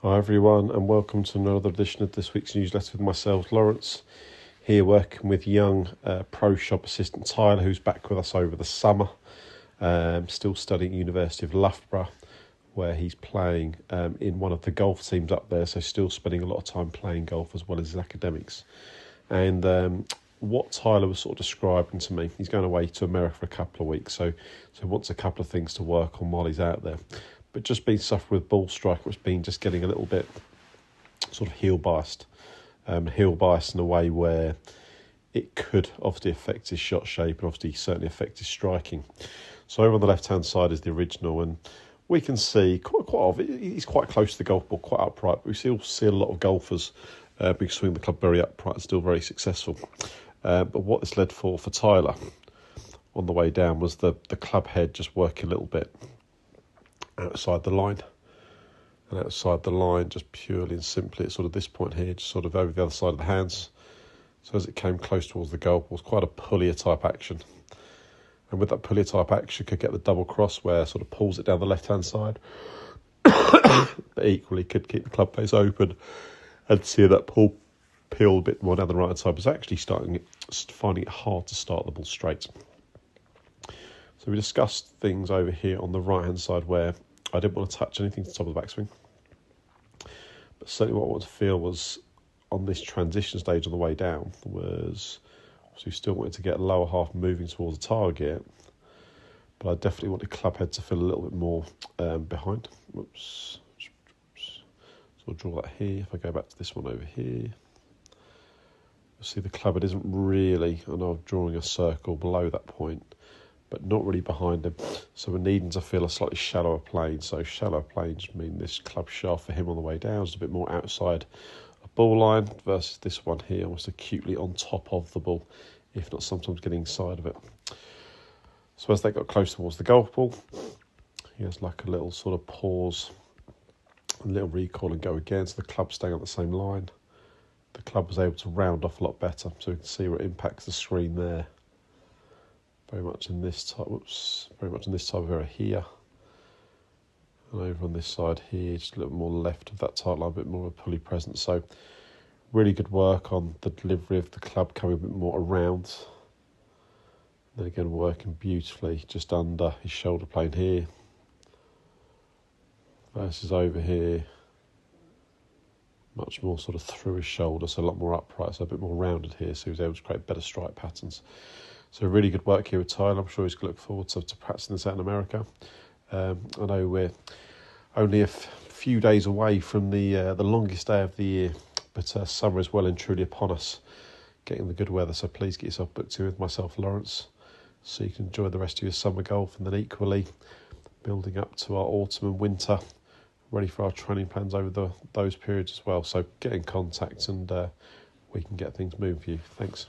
Hi everyone, and welcome to another edition of this week's newsletter with myself, Laurence, here working with young pro shop assistant Tyler, who's back with us over the summer, still studying at University of Loughborough, where he's playing in one of the golf teams up there, so still spending a lot of time playing golf as well as his academics. And what Tyler was sort of describing to me, he's going away to America for a couple of weeks, so wants a couple of things to work on while he's out there. But just been suffering with ball strike, it's been just getting a little bit sort of heel biased in a way where it could obviously affect his shot shape and obviously certainly affect his striking. So over on the left hand side is the original, and we can see he's quite close to the golf ball, quite upright, but we still see a lot of golfers being swing the club very upright and still very successful. But what this led for Tyler on the way down was the club head just working a little bit outside the line, and outside the line just purely and simply at sort of this point here, just sort of over the other side of the hands. So as it came close towards the golf ball, it was quite a pulley type action, and with that pulley type action could get the double cross where it sort of pulls it down the left hand side but equally could keep the club face open and see that pull peel a bit more down the right hand side, but actually finding it hard to start the ball straight. So we discussed things over here on the right hand side where I didn't want to touch anything to the top of the backswing, but certainly what I wanted to feel was on this transition stage on the way down was, so we still wanted to get lower half moving towards the target, but I definitely wanted club head to feel a little bit more behind. Whoops. So I'll draw that here. If I go back to this one over here, you'll see the club head isn't really, I know I'm drawing a circle below that point, but not really behind him. So we're needing to feel a slightly shallower plane. So shallower planes mean this club shaft for him on the way down is a bit more outside a ball line versus this one here, almost acutely on top of the ball, if not sometimes getting inside of it. So as they got close towards the golf ball, he has like a little sort of pause, a little recoil and go again. So the club's staying on the same line. The club was able to round off a lot better, so we can see where it impacts the screen there. Very much in this type of area here, and over on this side here, just a little more left of that tight line, a bit more of a pulley presence. So really good work on the delivery of the club coming a bit more around. Then again, working beautifully just under his shoulder plane here versus over here, much more sort of through his shoulder, so a lot more upright, so a bit more rounded here, so he was able to create better strike patterns. So really good work here with Tyler. I'm sure he's going to look forward to practicing this out in America. I know we're only a few days away from the longest day of the year, but summer is well and truly upon us, getting the good weather. So please get yourself booked in with myself, Laurence, so you can enjoy the rest of your summer golf, and then equally building up to our autumn and winter, ready for our training plans over those periods as well. So get in contact and we can get things moving for you. Thanks.